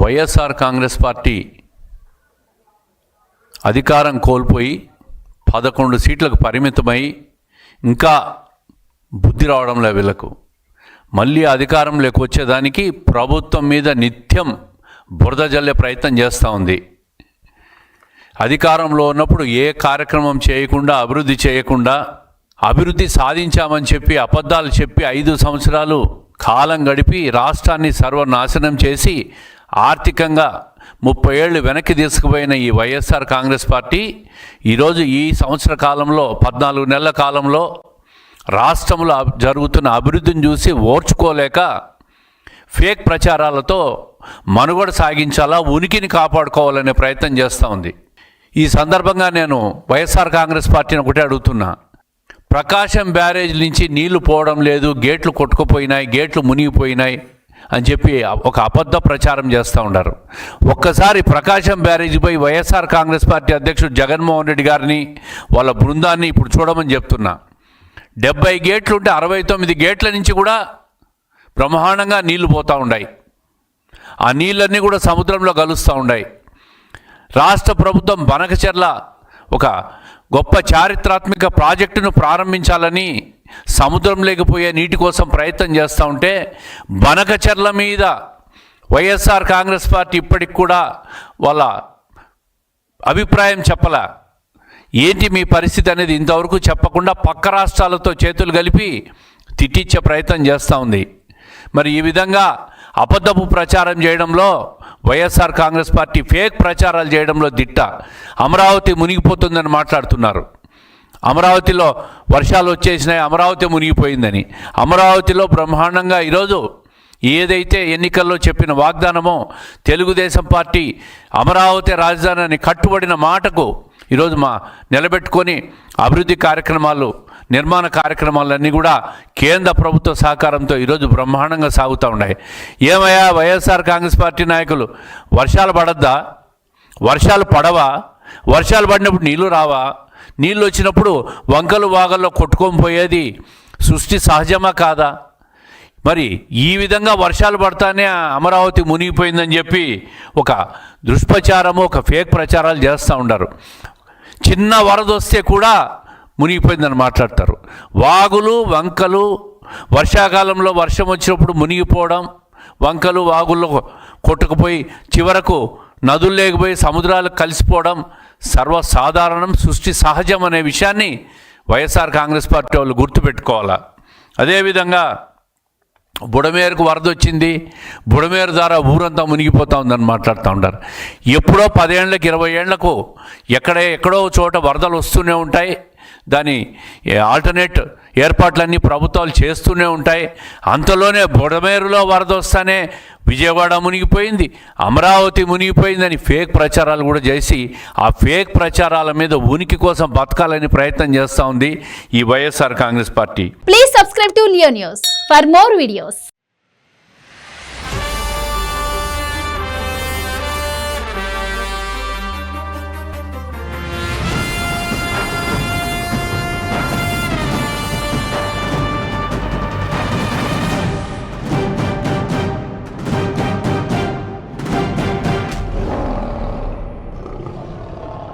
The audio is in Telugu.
వైఎస్ఆర్ కాంగ్రెస్ పార్టీ అధికారం కోల్పోయి 11 సీట్లకు పరిమితమై ఇంకా బుద్ధి రావడంలో వీళ్ళకు మళ్ళీ అధికారంలోకి వచ్చేదానికి ప్రభుత్వం మీద నిత్యం బురద జల్లే ప్రయత్నం చేస్తూ ఉంది. అధికారంలో ఉన్నప్పుడు ఏ కార్యక్రమం చేయకుండా అభివృద్ధి సాధించామని చెప్పి అబద్ధాలు చెప్పి 5 సంవత్సరాలు కాలం గడిపి రాష్ట్రాన్ని సర్వనాశనం చేసి ఆర్థికంగా 30 ఏళ్ళు వెనక్కి తీసుకుపోయిన ఈ వైఎస్ఆర్ కాంగ్రెస్ పార్టీ ఈరోజు ఈ సంవత్సర కాలంలో 14 నెలల కాలంలో రాష్ట్రంలో జరుగుతున్న అభివృద్ధిని చూసి ఓర్చుకోలేక ఫేక్ ప్రచారాలతో మనుగడ సాగించాలా, ఉనికిని కాపాడుకోవాలనే ప్రయత్నం చేస్తూ ఉంది. ఈ సందర్భంగా నేను వైఎస్ఆర్ కాంగ్రెస్ పార్టీని ఒకటే అడుగుతున్నా. ప్రకాశం బ్యారేజ్ నుంచి నీళ్లు పోవడం లేదు, గేట్లు కొట్టుకుపోయినాయి, గేట్లు మునిగిపోయినాయి అని చెప్పి ఒక అబద్ధ ప్రచారం చేస్తూ ఉన్నారు. ఒక్కసారి ప్రకాశం బ్యారేజ్పై వైఎస్ఆర్ కాంగ్రెస్ పార్టీ అధ్యక్షుడు జగన్మోహన్ రెడ్డి గారిని వాళ్ళ బృందాన్ని ఇప్పుడు చూడమని చెప్తున్నా. 70 గేట్లుంటే 69 గేట్ల నుంచి కూడా బ్రహ్మాండంగా నీళ్లు పోతూ ఉన్నాయి. ఆ నీళ్ళన్నీ కూడా సముద్రంలో కలుస్తూ ఉన్నాయి. రాష్ట్ర ప్రభుత్వం బనకచెర్ల ఒక గొప్ప చారిత్రాత్మక ప్రాజెక్టును ప్రారంభించాలని సముద్రం లేకపోయే నీటి కోసం ప్రయత్నం చేస్తూ ఉంటే బనకచెర్ల మీద వైఎస్ఆర్ కాంగ్రెస్ పార్టీ ఇప్పటికి కూడా వాళ్ళ అభిప్రాయం చెప్పలా. ఏంటి మీ పరిస్థితి అనేది ఇంతవరకు చెప్పకుండా పక్క రాష్ట్రాలతో చేతులు కలిపి తిట్టించే ప్రయత్నం చేస్తూ ఉంది. మరి ఈ విధంగా అబద్ధపు ప్రచారం చేయడంలో వైఎస్ఆర్ కాంగ్రెస్ పార్టీ ఫేక్ ప్రచారాలు చేయడంలో దిట్ట. అమరావతి మునిగిపోతుందని మాట్లాడుతున్నారు. అమరావతిలో వర్షాలు వచ్చేసినాయి, అమరావతి మునిగిపోయిందని. అమరావతిలో బ్రహ్మాండంగా ఈరోజు ఏదైతే ఎన్నికల్లో చెప్పిన వాగ్దానమో తెలుగుదేశం పార్టీ అమరావతి రాజధాని కట్టుబడిన మాటకు ఈరోజు నిలబెట్టుకొని అభివృద్ధి కార్యక్రమాలు, నిర్మాణ కార్యక్రమాలన్నీ కూడా కేంద్ర ప్రభుత్వ సహకారంతో ఈరోజు బ్రహ్మాండంగా సాగుతూ ఉన్నాయి. ఏమయ్యా వైఎస్ఆర్ కాంగ్రెస్ పార్టీ నాయకులు, వర్షాలు పడద్దా? వర్షాలు పడవా? వర్షాలు పడినప్పుడు నీళ్లు రావా? నీళ్ళు వచ్చినప్పుడు వంకలు వాగల్లో కొట్టుకొని పోయేది సృష్టి సహజమా కాదా? మరి ఈ విధంగా వర్షాలు పడతానే అమరావతి మునిగిపోయిందని చెప్పి ఒక దుష్ప్రచారము, ఒక ఫేక్ ప్రచారాలు చేస్తూ ఉన్నారు. చిన్న వరద వస్తే కూడా మునిగిపోయిందని మాట్లాడతారు. వాగులు వంకలు వర్షాకాలంలో వర్షం వచ్చినప్పుడు మునిగిపోవడం, వంకలు వాగుల్లో కొట్టుకుపోయి చివరకు నదులు లేకపోయి సముద్రాలకు కలిసిపోవడం సర్వసాధారణం, సృష్టి సహజం అనే విషయాన్ని వైఎస్ఆర్ కాంగ్రెస్ పార్టీ వాళ్ళు గుర్తుపెట్టుకోవాలా. అదేవిధంగా బుడమేరుకు వరద వచ్చింది, బుడమేరు ద్వారా ఊరంతా మునిగిపోతూ ఉందని మాట్లాడుతూ ఉంటారు. ఎప్పుడో 10 ఏళ్ళకి 20 ఏళ్లకు ఎక్కడో చోట వరదలు వస్తూనే ఉంటాయి. దాని ఆల్టర్నేట్ ఏర్పాట్లన్నీ ప్రభుత్వాలు చేస్తూనే ఉంటాయి. అంతలోనే బుడమేరులో వరద వస్తానే విజయవాడ మునిగిపోయింది, అమరావతి మునిగిపోయిందని ఫేక్ ప్రచారాలు కూడా చేసి ఆ ఫేక్ ప్రచారాల మీద ఉనికి కోసం బతకాలని ప్రయత్నం చేస్తూ ఉంది ఈ YSR Congress party. Please subscribe to Leo news for more videos.